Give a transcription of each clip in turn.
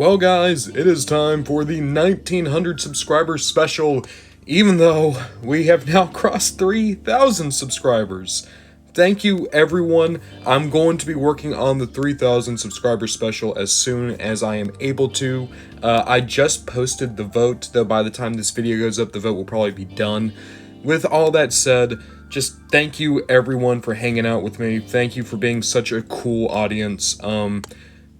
Well guys, it is time for the 1900 subscriber special, even though we have now crossed 3,000 subscribers. Thank you everyone. I'm going to be working on the 3,000 subscriber special as soon as I am able to. I just posted the vote, though by the time this video goes up, the vote will probably be done. With all that said, just thank you everyone for hanging out with me. Thank you for being such a cool audience.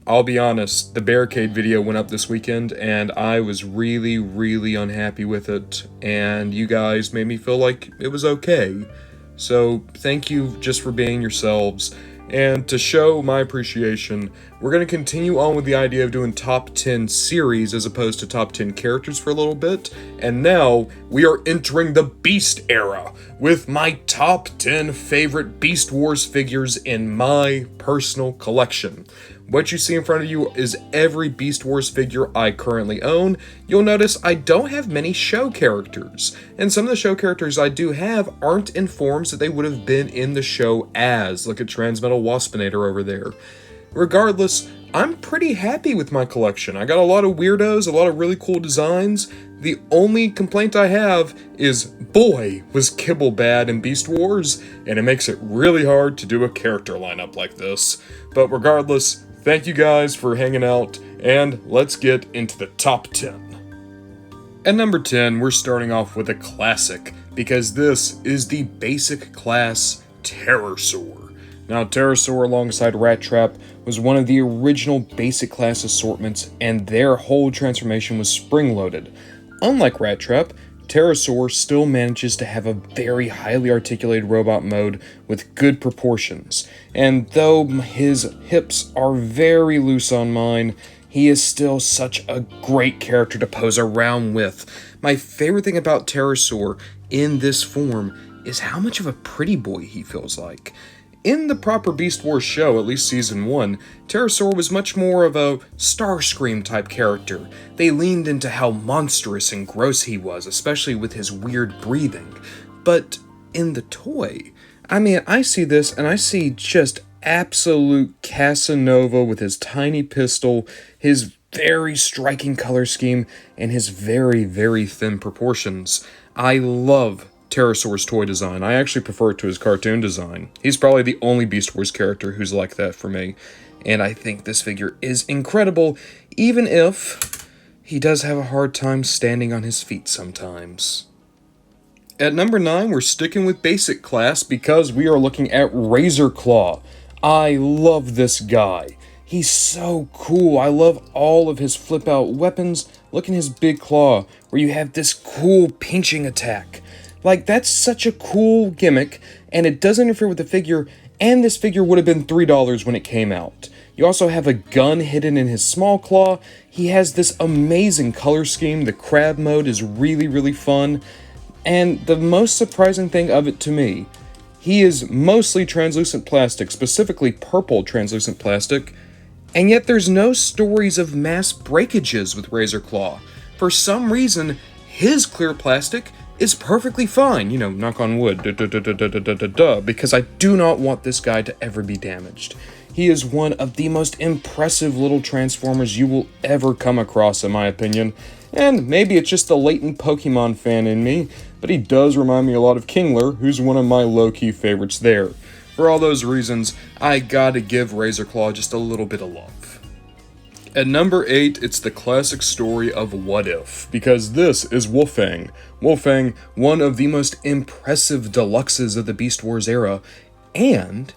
I'll be honest, the barricade video went up this weekend, and I was really unhappy with it, and you guys made me feel like it was okay. So, thank you just for being yourselves, and to show my appreciation, we're going to continue on with the idea of doing top 10 series as opposed to top 10 characters for a little bit, and now we are entering the Beast era with my top 10 favorite Beast Wars figures in my personal collection. What you see in front of you is every Beast Wars figure I currently own. You'll notice I don't have many show characters, and some of the show characters I do have aren't in forms that they would have been in the show as, like a Transmetal Waspinator over there. Regardless, I'm pretty happy with my collection. I got a lot of weirdos, a lot of really cool designs. The only complaint I have is, boy, was Kibble bad in Beast Wars, and it makes it really hard to do a character lineup like this. But regardless, thank you guys for hanging out, and let's get into the top 10. At number 10, we're starting off with a classic, because this is the basic class Terrorsaur. Now, Terrorsaur alongside Rat Trap was one of the original basic class assortments, and their whole transformation was spring-loaded. Unlike Rat Trap, Terrorsaur still manages to have a very highly articulated robot mode with good proportions, and though his hips are very loose on mine, he is still such a great character to pose around with. My favorite thing about Terrorsaur in this form is how much of a pretty boy he feels like. In the proper Beast Wars show, at least Season 1, Terrorsaur was much more of a Starscream type character. They leaned into how monstrous and gross he was, especially with his weird breathing. But in the toy, I see this and I see just absolute Casanova with his tiny pistol, his very striking color scheme, and his very thin proportions. I love Terrorsaur's toy design. I actually prefer it to his cartoon design. He's probably the only Beast Wars character who's like that for me, and I think this figure is incredible, even if he does have a hard time standing on his feet sometimes. At number 9, we're sticking with basic class because we are looking at Razor Claw. I love this guy. He's so cool. I love all of his flip-out weapons. Look at his big claw, where you have this cool pinching attack. Like, that's such a cool gimmick, and it doesn't interfere with the figure, and this figure would have been $3 when it came out. You also have a gun hidden in his small claw. He has this amazing color scheme. The crab mode is really fun, and the most surprising thing of it to me, he is mostly translucent plastic, specifically purple translucent plastic, and yet there's no stories of mass breakages with Razor Claw. For some reason, his clear plastic is perfectly fine, knock on wood, because I do not want this guy to ever be damaged. He is one of the most impressive little Transformers you will ever come across, in my opinion, and maybe it's just the latent Pokemon fan in me, but he does remind me a lot of Kingler, who's one of my low-key favorites there. For all those reasons, I gotta give Razor Claw just a little bit of love. At number 8, it's the classic story of What If, because this is Wolfang. Wolfang, one of the most impressive deluxes of the Beast Wars era, and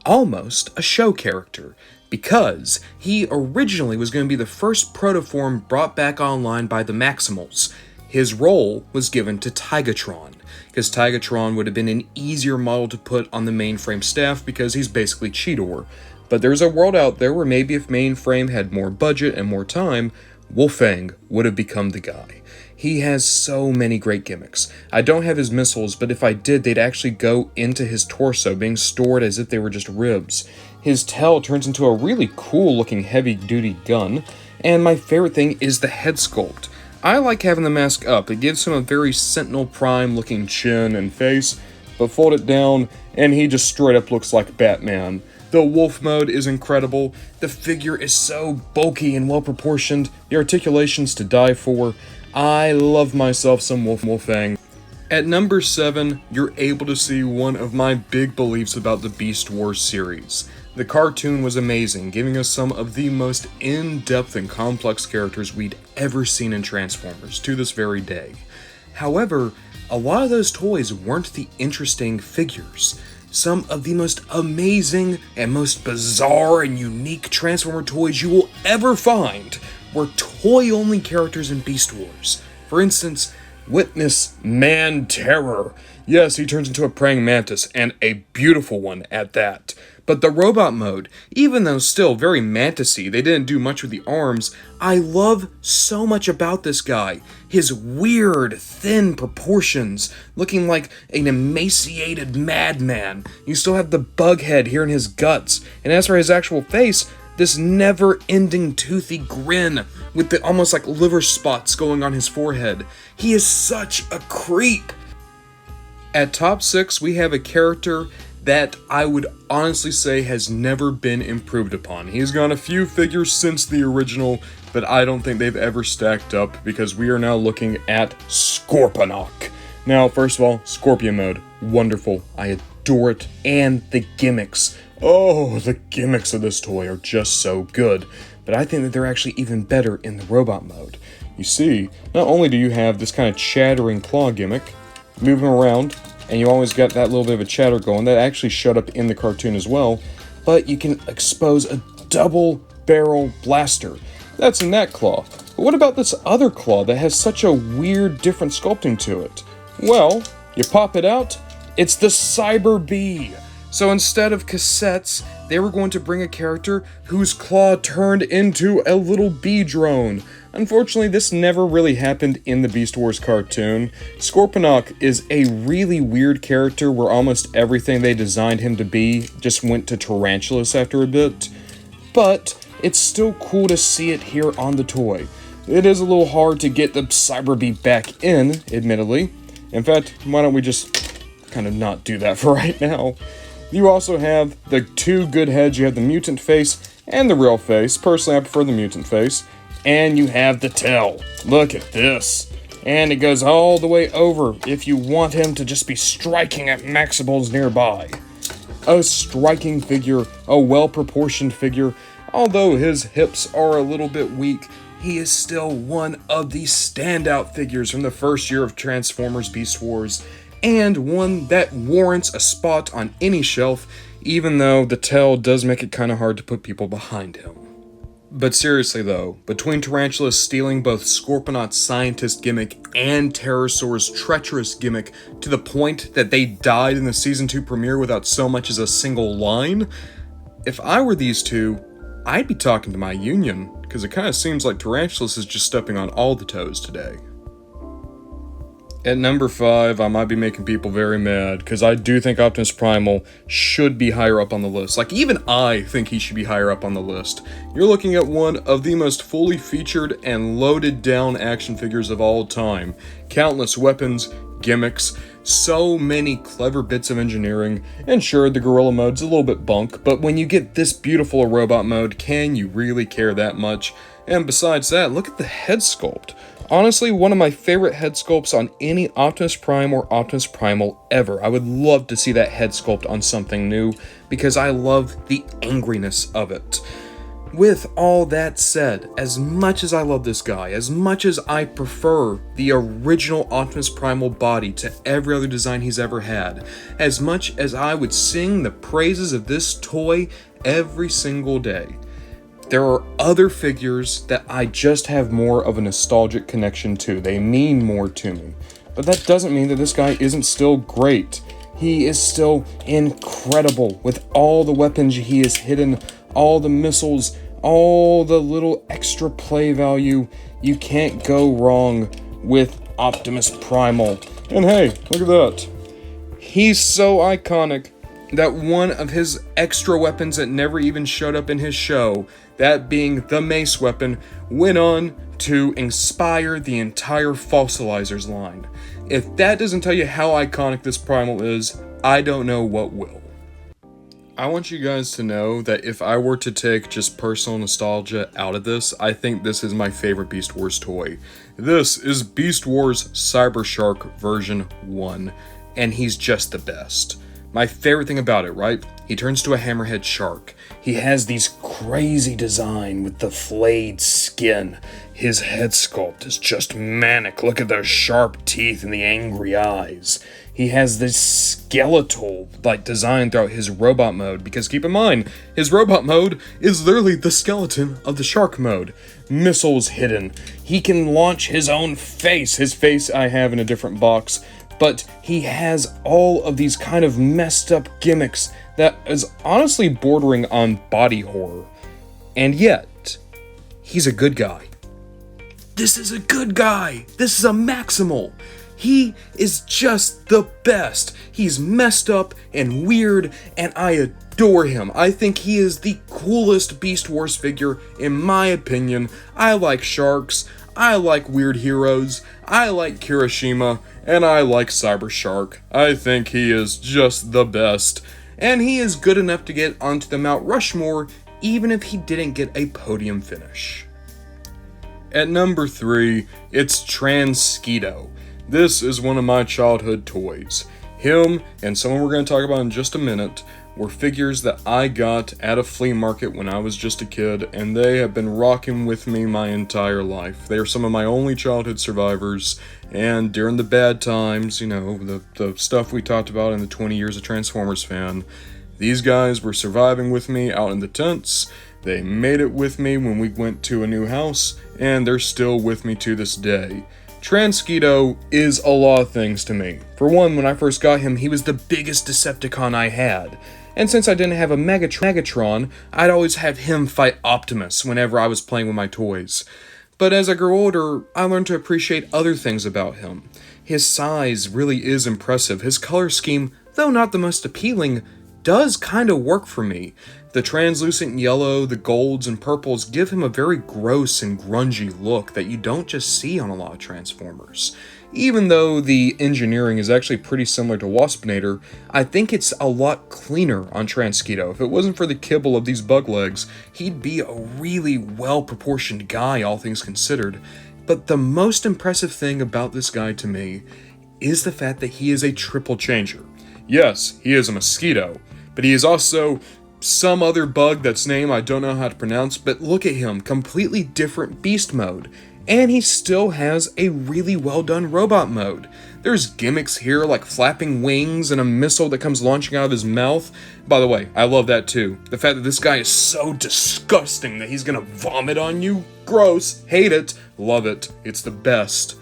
almost a show character, because he originally was going to be the first protoform brought back online by the Maximals. His role was given to Tigatron, because Tigatron would have been an easier model to put on the mainframe staff because he's basically Cheetor. But there's a world out there where maybe if Mainframe had more budget and more time, Wolfang would have become the guy. He has so many great gimmicks. I don't have his missiles, but if I did, they'd actually go into his torso, being stored as if they were just ribs. His tail turns into a really cool looking heavy-duty gun, and my favorite thing is the head sculpt. I like having the mask up. It gives him a very Sentinel Prime looking chin and face, but fold it down, and he just straight up looks like Batman. The wolf mode is incredible. The figure is so bulky and well proportioned. The articulation's to die for. I love myself some Wolfang. At number 7, you're able to see one of my big beliefs about the Beast Wars series. The cartoon was amazing, giving us some of the most in-depth and complex characters we'd ever seen in Transformers to this very day. However, a lot of those toys weren't the interesting figures. Some of the most amazing and most bizarre and unique Transformer toys you will ever find were toy-only characters in Beast Wars. For instance, witness Man Terror. Yes, he turns into a praying mantis, and a beautiful one at that. But the robot mode, even though still very mantis-y, they didn't do much with the arms, I love so much about this guy. His weird, thin proportions, looking like an emaciated madman. You still have the bug head here in his guts, and as for his actual face, this never-ending toothy grin with the almost like liver spots going on his forehead. He is such a creep. At top 6, we have a character that I would honestly say has never been improved upon. He's gone a few figures since the original, but I don't think they've ever stacked up because we are now looking at Scorponok. Now, first of all, Scorpion mode, wonderful. I adore it, and the gimmicks. Oh, the gimmicks of this toy are just so good, but I think that they're actually even better in the robot mode. You see, not only do you have this kind of chattering claw gimmick, moving around, and you always got that little bit of a chatter going, that actually showed up in the cartoon as well, but you can expose a double barrel blaster. That's in that claw. But what about this other claw that has such a weird, different sculpting to it? Well, you pop it out, it's the Cyber Bee. So instead of cassettes, they were going to bring a character whose claw turned into a little bee drone. Unfortunately, this never really happened in the Beast Wars cartoon. Scorponok is a really weird character where almost everything they designed him to be just went to Tarantulas after a bit. But it's still cool to see it here on the toy. It is a little hard to get the Cyber Bee back in, admittedly. In fact, why don't we just kind of not do that for right now? You also have the two good heads. You have the mutant face and the real face. Personally, I prefer the mutant face. And you have the tail. Look at this. And it goes all the way over if you want him to just be striking at Maximals nearby. A striking figure, a well-proportioned figure. Although his hips are a little bit weak, he is still one of the standout figures from the first year of Transformers Beast Wars, and one that warrants a spot on any shelf, even though the tail does make it kind of hard to put people behind him. But seriously though, between Tarantula stealing both Scorponok's scientist gimmick and Terrorsaur's treacherous gimmick to the point that they died in the Season 2 premiere without so much as a single line, if I were these two, I'd be talking to my union, because it kind of seems like Tarantulas is just stepping on all the toes today. At number 5, I might be making people very mad, because I do think Optimus Primal should be higher up on the list. Like, even I think he should be higher up on the list. You're looking at one of the most fully featured and loaded down action figures of all time. Countless weapons, gimmicks, so many clever bits of engineering, and sure, the gorilla mode's a little bit bunk, but when you get this beautiful a robot mode, can you really care that much? And besides that, look at the head sculpt. Honestly, one of my favorite head sculpts on any Optimus Prime or Optimus Primal ever. I would love to see that head sculpt on something new, because I love the angriness of it. With all that said, as much as I love this guy, as much as I prefer the original Optimus Primal body to every other design he's ever had, as much as I would sing the praises of this toy every single day, there are other figures that I just have more of a nostalgic connection to. They mean more to me. But that doesn't mean that this guy isn't still great. He is still incredible with all the weapons he has hidden, all the missiles, all the little extra play value. You can't go wrong with Optimus Primal. And hey, look at that. He's so iconic that one of his extra weapons that never even showed up in his show, that being the mace weapon, went on to inspire the entire Fossilizers line. If that doesn't tell you how iconic this Primal is, I don't know what will. I want you guys to know that if I were to take just personal nostalgia out of this, I think this is my favorite Beast Wars toy. This is Beast Wars Cyber Shark version 1, and he's just the best. My favorite thing about it, right? He turns to a hammerhead shark. He has these crazy design with the flayed skin. His head sculpt is just manic. Look at those sharp teeth and the angry eyes. He has this skeletal design throughout his robot mode, because keep in mind, his robot mode is literally the skeleton of the shark mode. Missiles hidden. He can launch his own face. His face I have in a different box. But he has all of these kind of messed up gimmicks that is honestly bordering on body horror. And yet, he's a good guy. This is a good guy. This is a Maximal. He is just the best. He's messed up and weird, and I adore him. I think he is the coolest Beast Wars figure, in my opinion. I like sharks. I like weird heroes. I like Kirishima. And I like Cyber Shark. I think he is just the best. And he is good enough to get onto the Mount Rushmore, even if he didn't get a podium finish. At number 3, it's Transketo. This is one of my childhood toys. Him, and someone we're going to talk about in just a minute, were figures that I got at a flea market when I was just a kid, and they have been rocking with me my entire life. They are some of my only childhood survivors, and during the bad times, the stuff we talked about in the 20 years of Transformers fan, these guys were surviving with me out in the tents. They made it with me when we went to a new house, and they're still with me to this day. Transketo is a lot of things to me. For one, when I first got him, he was the biggest Decepticon I had. And since I didn't have a Megatron, I'd always have him fight Optimus whenever I was playing with my toys. But as I grew older, I learned to appreciate other things about him. His size really is impressive. His color scheme, though not the most appealing, does kind of work for me. The translucent yellow, the golds and purples give him a very gross and grungy look that you don't just see on a lot of Transformers. Even though the engineering is actually pretty similar to Waspinator, I think it's a lot cleaner on Transketo. If it wasn't for the kibble of these bug legs, he'd be a really well-proportioned guy, all things considered. But the most impressive thing about this guy to me is the fact that he is a triple changer. Yes, he is a mosquito, but he is also some other bug that's name I don't know how to pronounce, but look at him, completely different beast mode. And he still has a really well done robot mode. There's gimmicks here like flapping wings and a missile that comes launching out of his mouth. By the way, I love that too. The fact that this guy is so disgusting that he's gonna vomit on you. Gross. Hate it. Love it. It's the best.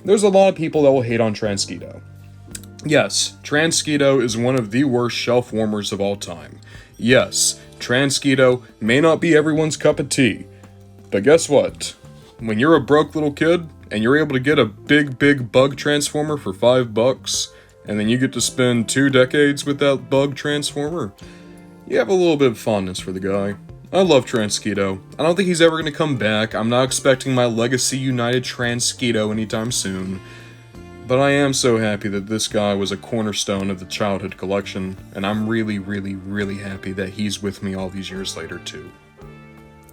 There's a lot of people that will hate on Transketo. Yes, Transketo is one of the worst shelf warmers of all time. Yes, Transketo may not be everyone's cup of tea. But guess what? When you're a broke little kid, and you're able to get a big bug transformer for $5, and then you get to spend 2 decades with that bug transformer, you have a little bit of fondness for the guy. I love Transketo. I don't think he's ever going to come back. I'm not expecting my Legacy United Transketo anytime soon. But I am so happy that this guy was a cornerstone of the childhood collection, and I'm really happy that he's with me all these years later too.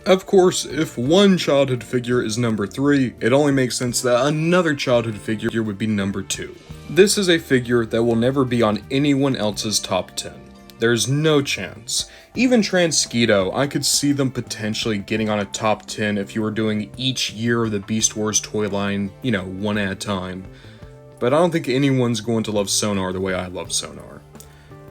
Of course, if one childhood figure is number 3, it only makes sense that another childhood figure would be number 2. This is a figure that will never be on anyone else's top 10. There's no chance. Even Transketo, I could see them potentially getting on a top 10 if you were doing each year of the Beast Wars toy line, one at a time. But I don't think anyone's going to love Sonar the way I love Sonar.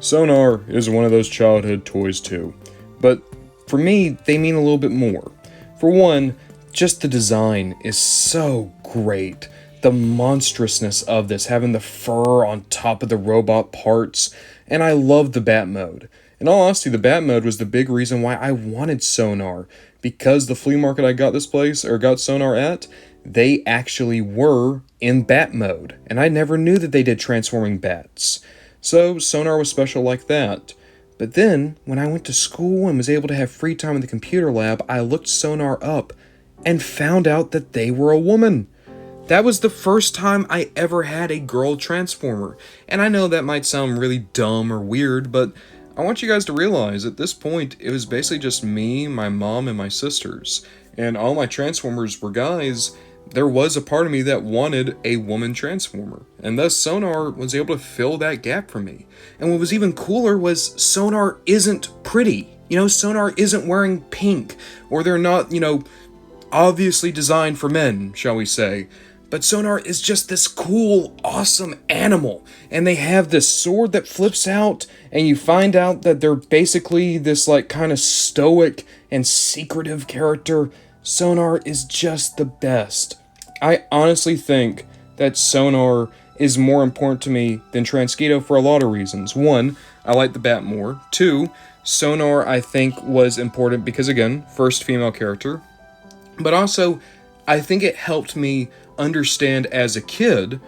Sonar is one of those childhood toys too, but for me, they mean a little bit more. For one, just the design is so great. The monstrousness of this, having the fur on top of the robot parts, and I love the Bat mode. In all honesty, the Bat mode was the big reason why I wanted Sonar, because the flea market I got got Sonar at, they actually were in Bat mode, and I never knew that they did transforming bats. So Sonar was special like that. But then, when I went to school and was able to have free time in the computer lab, I looked Sonar up and found out that they were a woman. That was the first time I ever had a girl Transformer. And I know that might sound really dumb or weird, but I want you guys to realize at this point, it was basically just me, my mom, and my sisters. And all my Transformers were guys. There was a part of me that wanted a woman Transformer. And thus Sonar was able to fill that gap for me. And what was even cooler was Sonar isn't pretty. Sonar isn't wearing pink. Or they're not, obviously designed for men, shall we say. But Sonar is just this cool, awesome animal. And they have this sword that flips out, and you find out that they're basically this kind of stoic and secretive character. Sonar is just the best. I honestly think that Sonar is more important to me than Transketo for a lot of reasons. One, I like the Bat more. Two, Sonar I think was important because, again, first female character. But also, I think it helped me understand as a kid,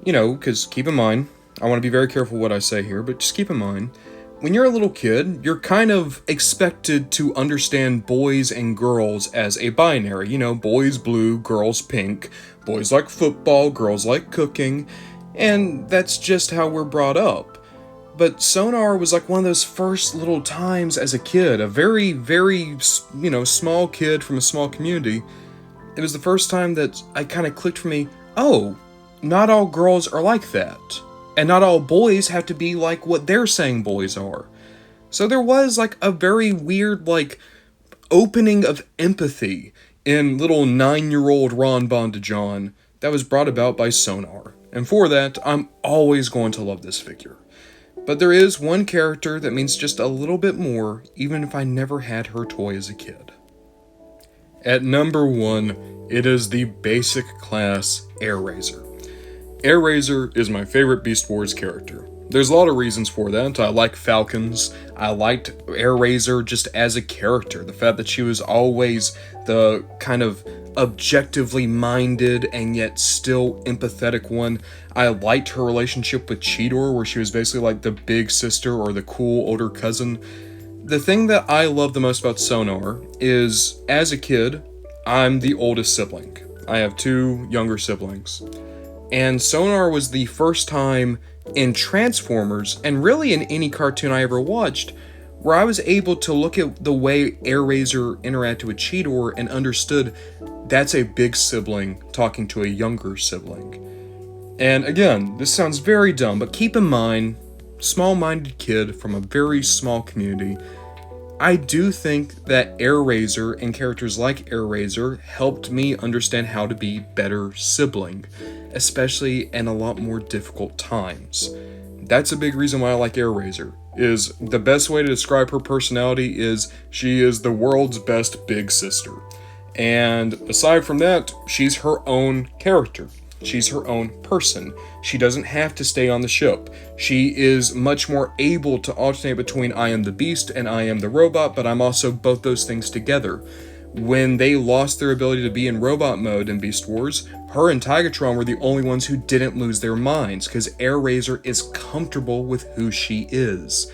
because keep in mind, I want to be very careful what I say here, but just keep in mind, when you're a little kid, you're kind of expected to understand boys and girls as a binary. Boys blue, girls pink, boys like football, girls like cooking, and that's just how we're brought up. But Sonar was one of those first little times as a kid, a very, very, small kid from a small community. It was the first time that I kind of clicked for me, oh, not all girls are like that. And not all boys have to be like what they're saying boys are. So there was a very weird opening of empathy in little 9-year-old Ron Bondajon that was brought about by Sonar. And for that, I'm always going to love this figure. But there is one character that means just a little bit more, even if I never had her toy as a kid. At number 1, it is the basic class Airazor. Airazor is my favorite Beast Wars character. There's a lot of reasons for that. I like Falcons. I liked Airazor just as a character. The fact that she was always the kind of objectively minded and yet still empathetic one. I liked her relationship with Cheetor, where she was basically the big sister or the cool older cousin. The thing that I love the most about Sonar is, as a kid, I'm the oldest sibling. I have 2 younger siblings. And Sonar was the first time in Transformers, and really in any cartoon I ever watched, where I was able to look at the way Airazor interacted with Cheetor and understood that's a big sibling talking to a younger sibling. And again, this sounds very dumb, but keep in mind, small-minded kid from a very small community, I do think that Airazor and characters like Airazor helped me understand how to be better sibling, especially in a lot more difficult times. That's a big reason why I like Airazor, is the best way to describe her personality is she is the world's best big sister. And aside from that, she's her own character. She's her own person. She doesn't have to stay on the ship. She is much more able to alternate between I am the Beast and I am the robot, but I'm also both those things together. When they lost their ability to be in robot mode in Beast Wars, her and Tigatron were the only ones who didn't lose their minds, because Airazor is comfortable with who she is.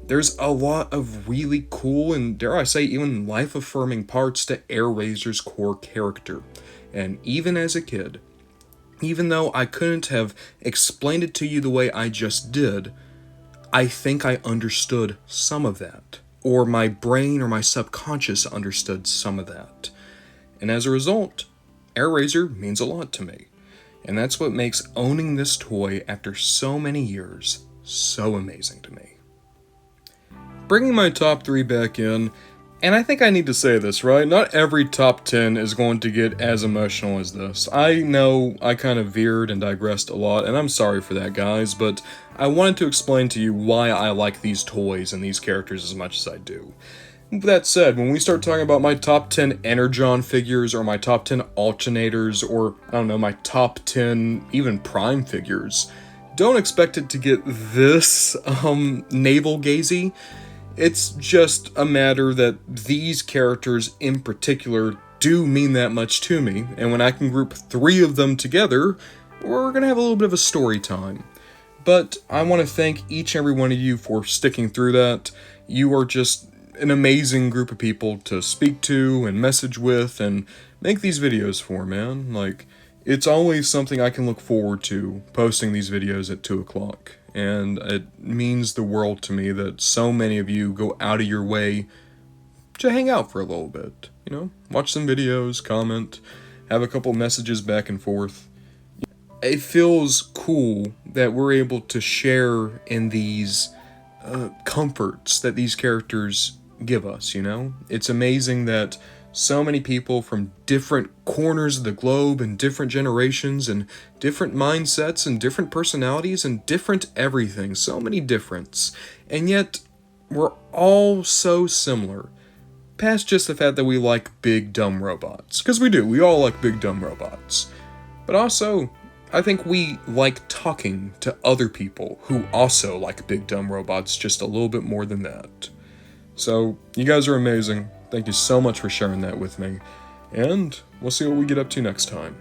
There's a lot of really cool and, dare I say, even life-affirming parts to Airazor's core character. And even as a kid, even though I couldn't have explained it to you the way I just did, I think I understood some of that. Or my brain or my subconscious understood some of that. And as a result, Airazor means a lot to me. And that's what makes owning this toy after so many years so amazing to me. Bringing my top 3 back in, and I think I need to say this, right? Not every top 10 is going to get as emotional as this. I know I kind of veered and digressed a lot, and I'm sorry for that, guys, but I wanted to explain to you why I like these toys and these characters as much as I do. That said, when we start talking about my top 10 Energon figures, or my top 10 alternators, or, I don't know, my top 10 even Prime figures, don't expect it to get this, navel-gazy. It's just a matter that these characters in particular do mean that much to me, and when I can group 3 of them together, we're gonna have a little bit of a story time. But I want to thank each and every one of you for sticking through that. You are just an amazing group of people to speak to and message with and make these videos for, man. It's always something I can look forward to, posting these videos at 2 o'clock. And it means the world to me that so many of you go out of your way to hang out for a little bit. Watch some videos, comment, have a couple messages back and forth. It feels cool that we're able to share in these comforts that these characters give us. It's amazing that so many people from different corners of the globe and different generations and different mindsets and different personalities and different everything, so many difference, and yet we're all so similar, past just the fact that we like big dumb robots, because we all like big dumb robots, but also I think we like talking to other people who also like big dumb robots just a little bit more than that. So, you guys are amazing. Thank you so much for sharing that with me. And we'll see what we get up to next time.